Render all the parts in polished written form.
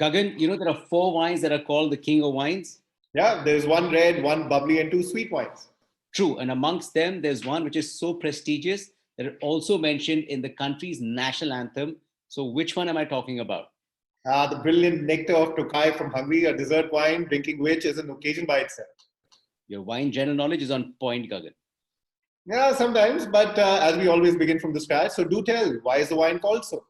Gagan, there are four wines that are called the king of wines. Yeah, there's one red, one bubbly, and two sweet wines. True. And amongst them, there's one which is so prestigious that it also mentioned in the country's national anthem. So, which one am I talking about? The brilliant nectar of Tokai from Hungary, a dessert wine, drinking which is an occasion by itself. Your wine general knowledge is on point, Gagan. Yeah, sometimes, but as we always begin from the scratch, so do tell, why is the wine called so?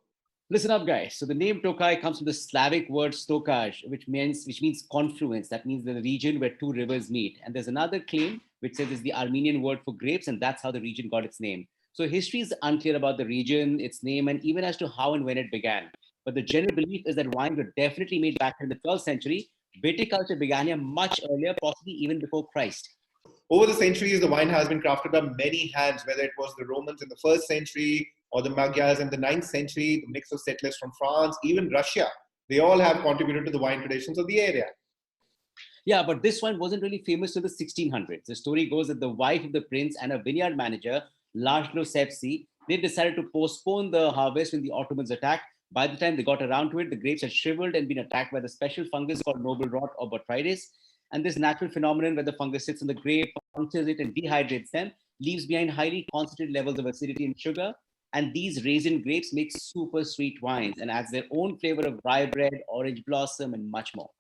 Listen up, guys. So the name Tokai comes from the Slavic word Stokaj, which means confluence. That means the region where two rivers meet. And there's another claim which says it's the Armenian word for grapes, and that's how the region got its name. So history is unclear about the region, its name, and even as to how and when it began. But the general belief is that wines were definitely made back in the 12th century. Viticulture began here much earlier, possibly even before Christ. Over the centuries, the wine has been crafted by many hands, whether it was the Romans in the first century or the Magyars in the ninth century, the mix of settlers from France, even Russia. They all have contributed to the wine traditions of the area. Yeah, but this wine wasn't really famous till the 1600s. The story goes that the wife of the prince and a vineyard manager, Laszlo Sepsi, they decided to postpone the harvest when the Ottomans attacked. By the time they got around to it, the grapes had shriveled and been attacked by the special fungus called noble rot or botrytis. And this natural phenomenon where the fungus sits on the grape, punctures it, and dehydrates them, leaves behind highly concentrated levels of acidity and sugar. And these raisin grapes make super sweet wines and adds their own flavor of rye bread, orange blossom, and much more.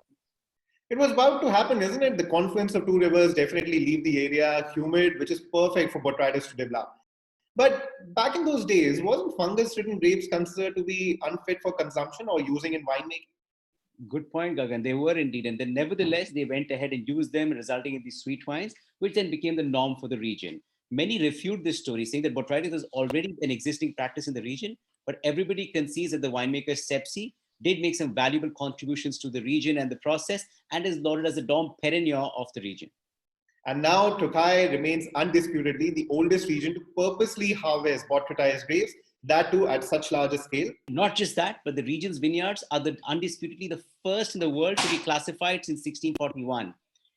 It was about to happen, isn't it? The confluence of two rivers definitely leave the area humid, which is perfect for botrytis to develop. But back in those days, wasn't fungus-ridden grapes considered to be unfit for consumption or using in winemaking? Good point, Gagan. They were indeed. And then, nevertheless, they went ahead and used them, resulting in these sweet wines, which then became the norm for the region. Many refute this story, saying that botrytis was already an existing practice in the region, but everybody concedes that the winemaker Sepsi did make some valuable contributions to the region and the process and is lauded as the Dom Perignon of the region. And now Tokai remains undisputedly the oldest region to purposely harvest botrytis grapes, that too at such large a scale. Not just that, but the region's vineyards are undisputedly the first in the world to be classified since 1641.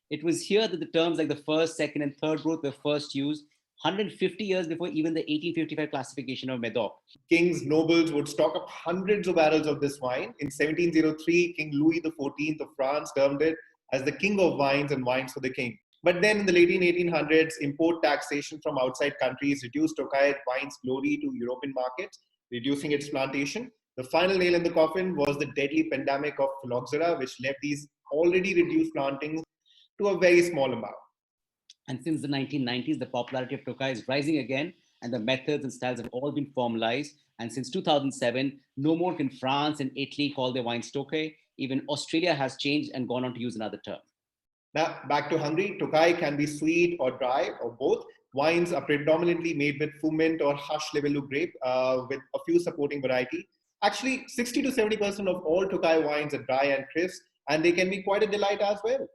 It was here that the terms like the first, second, and third growth were first used, 150 years before even the 1855 classification of Medoc. Kings, nobles would stock up hundreds of barrels of this wine. In 1703, King Louis XIV of France termed it as the king of wines and wines for the king. But then in the late 1800s, import taxation from outside countries reduced Tokai wine's glory to European markets, reducing its plantation. The final nail in the coffin was the deadly pandemic of phylloxera, which left these already reduced plantings to a very small amount. And since the 1990s, the popularity of Tokai is rising again, and the methods and styles have all been formalized. And since 2007, no more can France and Italy call their wines Tokai. Even Australia has changed and gone on to use another term. Now, back to Hungary, Tokai can be sweet or dry or both. Wines are predominantly made with Fumint or Hush Levelu grape with a few supporting variety. Actually, 60 to 70% of all Tokai wines are dry and crisp, and they can be quite a delight as well.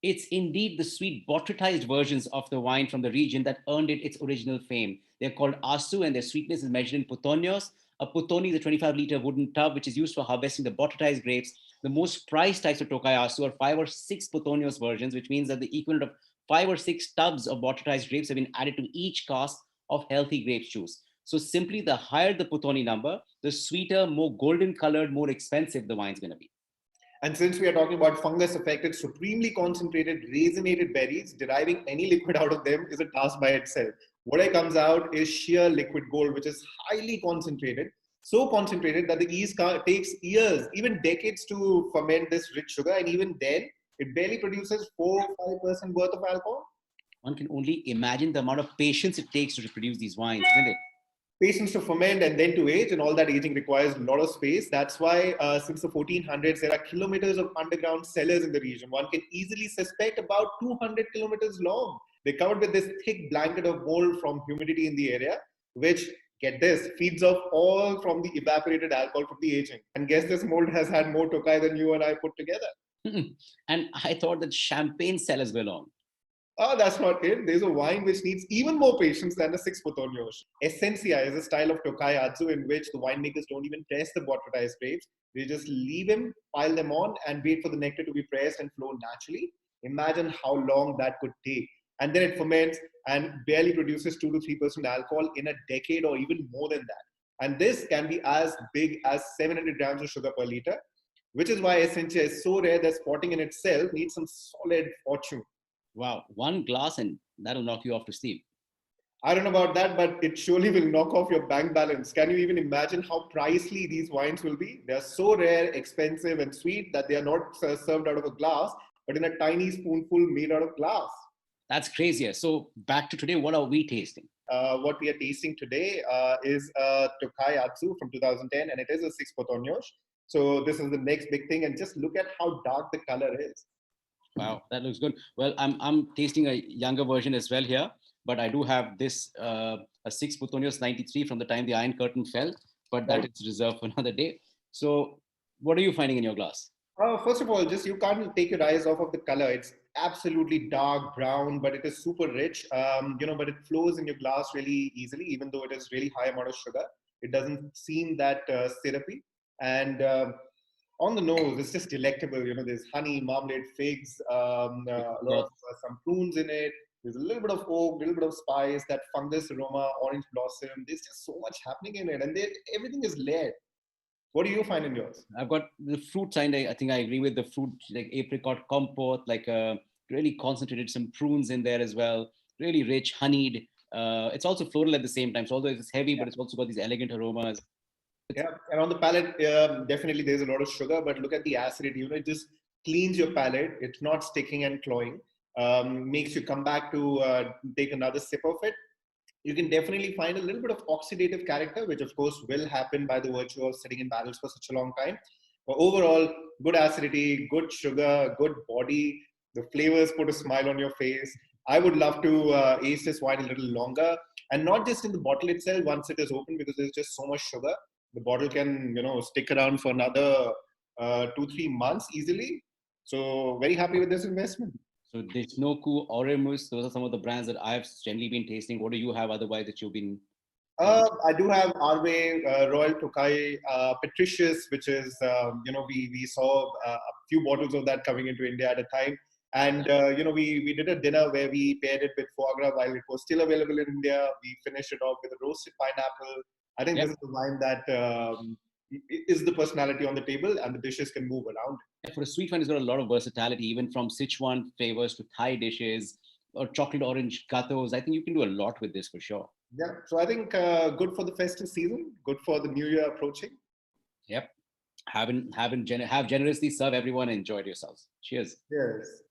It's indeed the sweet botrytized versions of the wine from the region that earned it its original fame. They're called asu, and their sweetness is measured in putonios. A putoni is a 25-liter wooden tub which is used for harvesting the botrytized grapes. The most prized types of Tokai asu are 5 or 6 putonios versions, which means that the equivalent of 5 or 6 tubs of botrytized grapes have been added to each cask of healthy grape juice. So simply, the higher the putoni number, the sweeter, more golden colored, more expensive the wine's going to be. And since we are talking about fungus affected, supremely concentrated, racinated berries, deriving any liquid out of them is a task by itself. What it comes out is sheer liquid gold, which is highly concentrated, so concentrated that the yeast takes years, even decades to ferment this rich sugar. And even then, it barely produces 4 or 5% worth of alcohol. One can only imagine the amount of patience it takes to produce these wines, isn't it? Patience to ferment and then to age, and all that aging requires a lot of space. That's why since the 1400s, there are kilometers of underground cellars in the region. One can easily suspect about 200 kilometers long. They're covered with this thick blanket of mold from humidity in the area, which, get this, feeds off all from the evaporated alcohol from the aging. And guess this mold has had more Tokai than you and I put together. And I thought that champagne cellars were long. Oh, that's not it. There's a wine which needs even more patience than the 6 Potonios. Essencia is a style of Tokai Atsu in which the winemakers don't even press the botrytized grapes. They just leave them, pile them on, and wait for the nectar to be pressed and flow naturally. Imagine how long that could take. And then it ferments and barely produces 2 to 3% alcohol in a decade or even more than that. And this can be as big as 700 grams of sugar per liter. which is why Essentia is so rare that spotting in itself needs some solid fortune. Wow, one glass and that'll knock you off to sleep. I don't know about that, but it surely will knock off your bank balance. Can you even imagine how pricey these wines will be? They are so rare, expensive, and sweet that they are not served out of a glass, but in a tiny spoonful made out of glass. That's crazier. So back to today, what are we tasting? What we are tasting today is Tokaji from 2010, and it is a 6 Potonyos. So this is the next big thing, and just look at how dark the color is. Wow, that looks good. Well, I'm tasting a younger version as well here, but I do have this a 6 Putonios 93 from the time the Iron Curtain fell, but that is reserved for another day. So what are you finding in your glass? First of all, just you can't take your eyes off of the color. It's absolutely dark brown, but it is super rich. But it flows in your glass really easily, even though it is really high amount of sugar. It doesn't seem that syrupy. And on the nose, it's just delectable. There's honey, marmalade, figs, a lot of some prunes in it. There's a little bit of oak, a little bit of spice, that fungus aroma, orange blossom. There's just so much happening in it, and everything is layered. What do you find in yours? I've got the fruit side. I think I agree with the fruit, like apricot compote, like really concentrated, some prunes in there as well. Really rich, honeyed. It's also floral at the same time. So although it's heavy, but it's also got these elegant aromas. Yeah, and on the palate, definitely there's a lot of sugar, but look at the acidity. It just cleans your palate. It's not sticking and cloying. Makes you come back to take another sip of it. You can definitely find a little bit of oxidative character, which of course will happen by the virtue of sitting in barrels for such a long time. But overall, good acidity, good sugar, good body. The flavors put a smile on your face. I would love to ace this wine a little longer, and not just in the bottle itself once it is open, because there's just so much sugar. The bottle can, stick around for another 2-3 months easily. So very happy with this investment. So Deshnoku, Oremus, those are some of the brands that I've generally been tasting. What do you have otherwise that you've been? I do have Arve, Royal Tokai, Patricius, which is, we saw a few bottles of that coming into India at a time. And, we did a dinner where we paired it with foie gras while it was still available in India. We finished it off with a roasted pineapple. I think this is the wine that is the personality on the table, and the dishes can move around. For a sweet wine, it's got a lot of versatility, even from Sichuan flavors to Thai dishes or chocolate orange gatos. I think you can do a lot with this for sure. Yeah, so I think good for the festive season, good for the new year approaching. Yep. Have generously serve everyone and enjoy yourselves. Cheers. Yes.